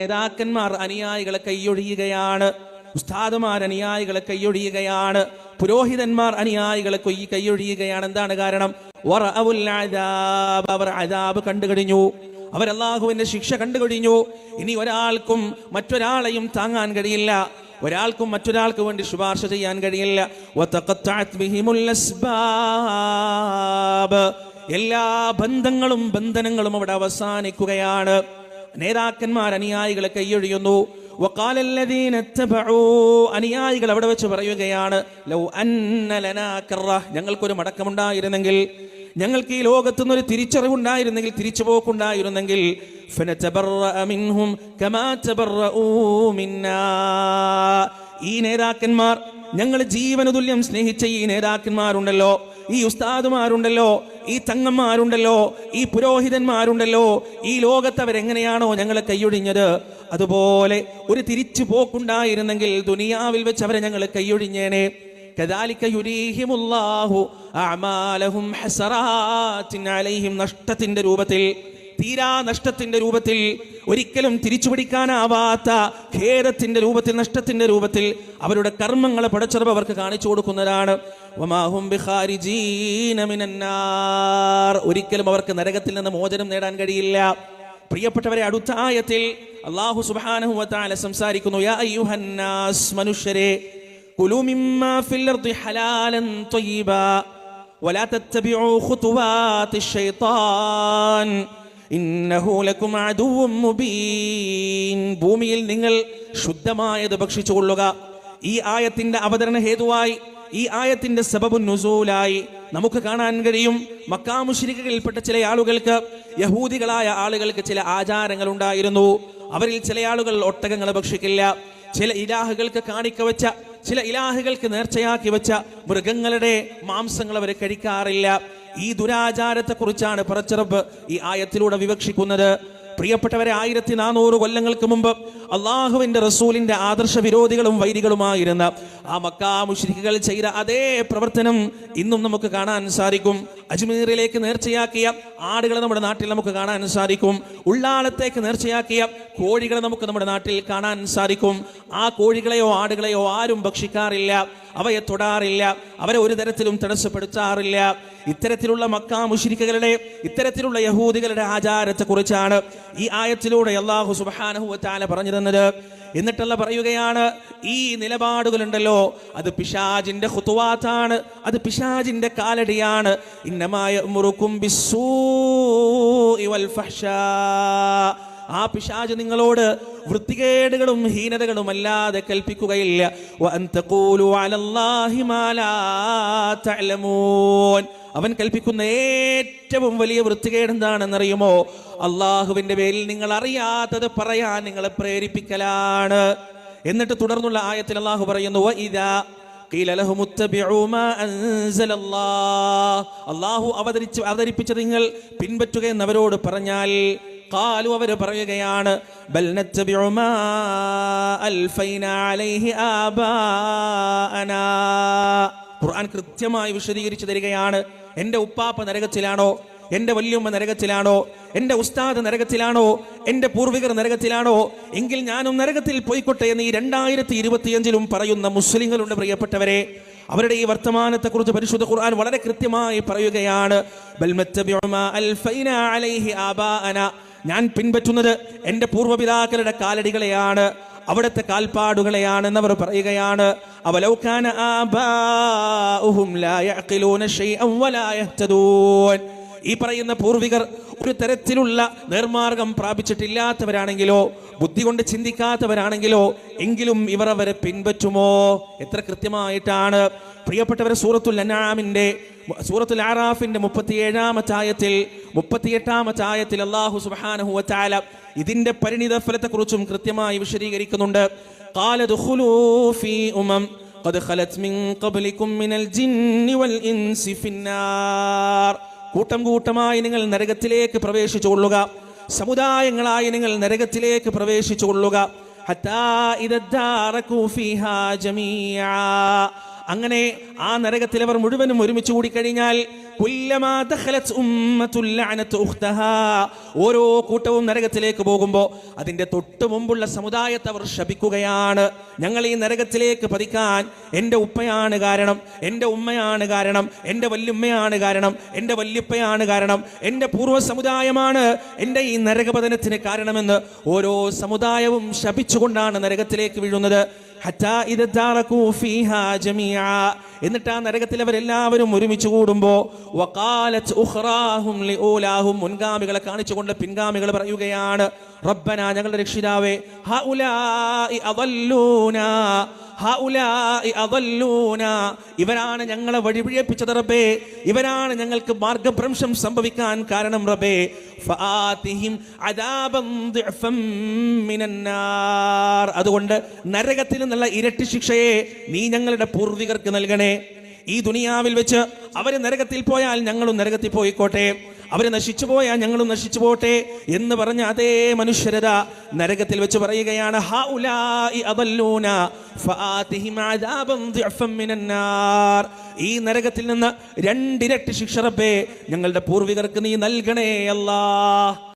നേതാക്കന്മാർ അനുയായികളെ കൈയൊഴിയുകയാണ്, ഉസ്താദുമാർ അനുയായികളെ കൈയൊഴിയുകയാണ്, പുരോഹിതന്മാർ അനുയായികളെ കൈയൊഴിയുകയാണ്. എന്താണ് കാരണം? അവർ അദാബ് കണ്ടുകഴിഞ്ഞു, അവർ അല്ലാഹുവിന്റെ ശിക്ഷ കണ്ടുകഴിഞ്ഞു. ഇനി ഒരാൾക്കും മറ്റൊരാളെയും താങ്ങാൻ കഴിയില്ല, ഒരാൾക്കും മറ്റൊരാൾക്ക് വേണ്ടി ശുപാർശ ചെയ്യാൻ കഴിയില്ല. എല്ലാ ബന്ധനങ്ങളും അവിടെ അവസാനിക്കുകയാണ്. നേതാക്കന്മാർ അനുയായികളെ കൈയൊഴിയുന്നു. അനുയായികൾ അവിടെ വെച്ച് പറയുകയാണ്, ലൗ അന്ന ലനാ കറ, ഞങ്ങൾക്കൊരു മടക്കമുണ്ടായിരുന്നെങ്കിൽ, ഞങ്ങൾക്ക് ഈ ലോകത്തുനിന്നൊരു തിരിച്ചറിവുണ്ടായിരുന്നെങ്കിൽ, തിരിച്ചുപോക്കുണ്ടായിരുന്നെങ്കിൽ, മിൻഹും കമാ തബറഊ മിന്നാ, ഈ നേതാക്കന്മാർ, ഞങ്ങൾ ജീവന് തുല്യം സ്നേഹിച്ച ഈ നേതാക്കന്മാരുണ്ടല്ലോ, ഈ ഉസ്താദുമാരുണ്ടല്ലോ, ഈ തങ്ങന്മാരുണ്ടല്ലോ, ഈ പുരോഹിതന്മാരുണ്ടല്ലോ, ഈ ലോകത്ത് അവരെങ്ങനെയാണോ ഞങ്ങളെ കൈയൊഴിഞ്ഞത്, അതുപോലെ ഒരു തിരിച്ചു പോക്കുണ്ടായിരുന്നെങ്കിൽ ദുനിയാവിൽ വെച്ച് അവരെ ഞങ്ങൾ കൈയൊഴിഞ്ഞേനെ. കദാലിക യുരീഹിമുല്ലാഹു അഅമാലഹും ഹസറാത്തിൻ അലൈഹിം, നഷ്ടത്തിന്റെ രൂപത്തിൽ, തീരാ നഷ്ടത്തിന്റെ രൂപത്തിൽ, ഒരിക്കലും തിരിച്ചുപിടിക്കാനാവാത്ത ഖേദത്തിന്റെ രൂപത്തിൽ, നഷ്ടത്തിന്റെ രൂപത്തിൽ അവരുടെ കർമ്മങ്ങളെ പടച്ചറബ് അവർക്ക് കാണിച്ചു കൊടുക്കുന്നതാണ്. വമാഹും ബിഖാരിജീന മിനന്നാർ, ഒരിക്കലും അവർക്ക് നരകത്തിൽ നിന്ന് മോചനം നേടാൻ കഴിയില്ല. പ്രിയപ്പെട്ടവരെ, അടുത്ത ആയത്തിൽ അല്ലാഹു സുബ്ഹാനഹു വ തആല സംസാരിക്കുന്നു, യാ അയ്യുഹന്നാസ്, മനുഷ്യരെ, കുലൂ മിമ്മാ ഫിൽ അർദി ഹലാലൻ ത്വയ്യിബാ വലാ തത്തബിഉ ഖുതുവാതിശ് ശൈത്താൻ ഇന്നഹു ലക്കും അദുവ്വും മുബീൻ. ഭൂമിയിൽ നിങ്ങൾ ശുദ്ധമായത് ഭക്ഷിച്ചുകൊള്ളുക. ഈ ആയത്തിന്റെ അവതരണ ഹേതുവായി, ഈ ആയത്തിന്റെ സബബുൻ നുസൂലായി നമുക്ക് കാണാൻ കഴിയും, മക്കാ മുശ്രിക്കുകളിൽപ്പെട്ട ചില ആളുകൾക്ക്, യഹൂദികളായ ആളുകൾക്ക് ചില ആചാരങ്ങൾ ഉണ്ടായിരുന്നു. അവരിൽ ചില ആളുകൾ ഒട്ടകങ്ങളെ ഭക്ഷിക്കില്ല, ചില ഇലാഹുകൾക്ക് കാണിക്ക വെച്ച, ചില ഇലാഹുകൾക്ക് നേർച്ചയാക്കി വെച്ച മൃഗങ്ങളുടെ മാംസങ്ങൾ അവർ കഴിക്കാറില്ല. ഈ ദുരാചാരത്തെ കുറിച്ചാണ് പടച്ചറബ് ഈ ആയത്തിലൂടെ വിവക്ഷിക്കുന്നത്. പ്രിയപ്പെട്ടവരെ, 1400 കൊല്ലങ്ങൾക്ക് മുമ്പ് അള്ളാഹുവിന്റെ റസൂലിന്റെ ആദർശ വിരോധികളും വൈരികളുമായിരുന്ന ആ മക്കാ മുശ്രിക്കുകൾ ചെയ്ത അതേ പ്രവർത്തനം ഇന്നും നമുക്ക് കാണാൻ സാധിക്കും. അജ്മീറിലേക്ക് നേർച്ചയാക്കിയ ആടുകളെ നമ്മുടെ നാട്ടിൽ നമുക്ക് കാണാൻ സാധിക്കും. ഉള്ളാളത്തേക്ക് നേർച്ചയാക്കിയ കോഴികളെ നമുക്ക് നമ്മുടെ നാട്ടിൽ കാണാൻ സാധിക്കും. ആ കോഴികളെയോ ആടുകളെയോ ആരും ഭക്ഷിക്കാറില്ല, അവയെ തൊടാറില്ല, അവരെ ഒരു തരത്തിലും തടസ്സപ്പെടുത്താറില്ല. ഇത്തരത്തിലുള്ള മക്കാ മുശ്രിക്കുകളുടെ, ഇത്തരത്തിലുള്ള യഹൂദികളുടെ ആചാരത്തെ കുറിച്ചാണ് ഈ ആയത്തിലൂടെ അല്ലാഹു സുബ്ഹാനഹു വ തആല പറഞ്ഞു തന്നത്. എന്നിട്ടല്ല പറയുകയാണ്, ഈ നിലപാടുകളുണ്ടല്ലോ, അത് പിശാചിന്റെ ഖുതുവാത്താണ്, അത് പിശാചിന്റെ കാലടിയാണ്. ഇന്നമാ യഅ്മുറുകും ബിസ്സൂഇ വൽ ഫഹ്ശാ, ആ പിശാച് നിങ്ങളോട് വൃത്തികേടുകളും ഹീനതകളും അല്ലാതെ കൽപ്പിക്കുകയില്ല. വഅൻ തഖൂലു അലല്ലാഹി മാ ലാ തഅലമൂൻ, അവൻ കൽപ്പിക്കുന്ന ഏറ്റവും വലിയ വൃത്തികേട് എന്താണെന്നറിയുമോ? അള്ളാഹുവിന്റെ പേരിൽ നിങ്ങൾ അറിയാത്തത് പറയാൻ നിങ്ങളെ പ്രേരിപ്പിക്കലാണ്. എന്നിട്ട് തുടർന്നുള്ള ആയത്തിൽ അള്ളാഹു പറയുന്നു, വഇദാ ഖീല ലഹും ഇത്തബിഉ മാ അൻസലല്ലാഹ്, അള്ളാഹു അവതരിപ്പിച്ചത് നിങ്ങൾ പിൻപറ്റുക എന്നവരോട് പറഞ്ഞാൽ, ഖാലു, അവർ പറയുകയാണ്, ബൽ നത്തബിഉ മാ അൽഫൈനാ അലൈഹി ആബാഅനാ. ഖുർആൻ കൃത്യമായി വിശദീകരിച്ചു തരികയാണ്, എൻ്റെ ഉപ്പാപ്പ നരകത്തിലാണോ, എൻ്റെ വല്യമ്മ നരകത്തിലാണോ, എൻ്റെ ഉസ്താദ് നരകത്തിലാണോ, എൻ്റെ പൂർവികർ നരകത്തിലാണോ, എങ്കിൽ ഞാനും നരകത്തിൽ പോയിക്കോട്ടെ എന്ന് ഈ 2025 പറയുന്ന മുസ്ലിങ്ങളുണ്ട്. പ്രിയപ്പെട്ടവരെ, അവരുടെ ഈ വർത്തമാനത്തെക്കുറിച്ച് പരിശുദ്ധ ഖുർആൻ വളരെ കൃത്യമായി പറയുകയാണ്, ബൽ നത്തബിഉ മാ അൽഫൈനാ അലൈഹി ആബാഅനാ, ഞാൻ പിൻപറ്റുന്നത് എൻ്റെ പൂർവ്വപിതാക്കളുടെ കാലടികളെയാണ്, അവിടുത്തെ കാൽപ്പാടുകളെയാണെന്നവർ പറയുകയാണ്. അവലൗ കാന ആബാഉഹും ലാ യഅഖിലൂന ശൈഅൻ വലാ യഹ്തദൂൻ, ഈ പറയുന്ന പൂർവികർ ഒരു തരത്തിലുള്ള നേർമാർഗം പ്രാപിച്ചിട്ടില്ലാത്തവരാണെങ്കിലോ, ബുദ്ധി കൊണ്ട് ചിന്തിക്കാത്തവരാണെങ്കിലോ, എങ്കിലും ഇവർ അവരെ പിൻപറ്റുമോ? എത്ര കൃത്യമായിട്ടാണ് പ്രിയപ്പെട്ടവരെ. സൂറത്തുൽ അറാഫിന്റെ 37-ാമത്തെ ആയത്തിൽ അല്ലാഹു സുബ്ഹാനഹു വ തആല ഇതിന്റെ പരിണിത ഫലത്തെക്കുറിച്ചും കൃത്യമായി വിശദീകരിക്കുന്നുണ്ട്. ഖാല ദുഖുലൂ ഫീ ഉമം ഖദ് ഖലത് മിൻ ഖബ്ലികും മിനൽ ജിന്നി വൽ ഇൻസി ഫിന്നാർ, കൂട്ടം കൂട്ടമായി നിങ്ങൾ നരകത്തിലേക്ക് പ്രവേശിച്ചുകൊള്ളുക, സമുദായങ്ങളായി നിങ്ങൾ നരകത്തിലേക്ക് പ്രവേശിച്ചുകൊള്ളുക. ഹത്താ ഇദദ്ദാറകൂ ഫീഹാ ജമീഅ, അങ്ങനെ ആ നരകത്തിൽ അവർ മുഴുവനും ഒരുമിച്ച് കൂടിക്കഴിഞ്ഞാൽ കുല്ലമാ ദഖലത് ഉമ്മത്തുൽ ലഅനതു ഉഖ്തഹാ, ഓരോ കൂട്ടവും നരകത്തിലേക്ക് പോകുമ്പോൾ അതിന്റെ തൊട്ടു മുമ്പുള്ള സമുദായത്തെ അവർ ശപിക്കുകയാണ്. ഞങ്ങൾ ഈ നരകത്തിലേക്ക് പതിക്കാൻ എൻ്റെ ഉപ്പയാണ് കാരണം, എൻ്റെ ഉമ്മയാണ് കാരണം, എൻ്റെ വല്യുമ്മയാണ് കാരണം, എൻ്റെ വല്യുപ്പയാണ് കാരണം, എൻ്റെ പൂർവ്വ സമുദായമാണ് എൻ്റെ ഈ നരകപതനത്തിന് കാരണമെന്ന് ഓരോ സമുദായവും ശപിച്ചുകൊണ്ടാണ് നരകത്തിലേക്ക് വീഴുന്നത്. ഹത്താ ഇദ ദാറകൂ ഫീഹാ ജമീഅ, എന്നിട്ട് ആ നരകത്തിൽ അവരെല്ലാവരും ഒരുമിച്ച് കൂടുമ്പോൾ വഖാലത് ഉഖ്റാഹും ലിഊലാഹും, മുൻഗാമികളെ കാണിച്ചുകൊണ്ട് പിൻഗാമികൾ പറയുകയാണ്, റബ്ബനാ, ഞങ്ങളുടെ രക്ഷിതാവേ, ഹഉലാഇ അദല്ലൂനാ, ഹഉലാഇ അദല്ലൂനാ, ഇവരാണ് ഞങ്ങളെ വഴിപിഴപ്പിച്ചത് റബ്ബേ, ഇവരാണ് ഞങ്ങൾക്ക് മാർഗഭ്രംശം സംഭവിക്കാൻ കാരണം റബ്ബേ. ഫആതിഹിം അദാബൻ ദിഅഫൻ മിനന്നാർ, അതുകൊണ്ട് നരകത്തിൽ നിന്നുള്ള ഇരട്ടി ശിക്ഷയെ നീ ഞങ്ങളുടെ പൂർവികർക്ക് നൽകണേ. ഈ ദുനിയാവിൽ വെച്ച് അവര് നരകത്തിൽ പോയാൽ ഞങ്ങളും നരകത്തിൽ പോയിക്കോട്ടെ, അവര് നശിച്ചു പോയാൽ ഞങ്ങളും നശിച്ചു പോട്ടെ എന്ന് പറഞ്ഞ അതേ മനുഷ്യരത നരകത്തിൽ വെച്ച് പറയുകയാണ്, ഹഉലാഇ അദല്ലൂന ഫആതിഹിം അദാബൻ ദിഅഫൻ മിനന്നാർ, ഈ നരകത്തിൽ നിന്ന് രണ്ടിരട്ടി ശിക്ഷ റബ്ബേ ഞങ്ങളുടെ പൂർവികർക്ക് നീ നൽകണേ അല്ലാഹ്.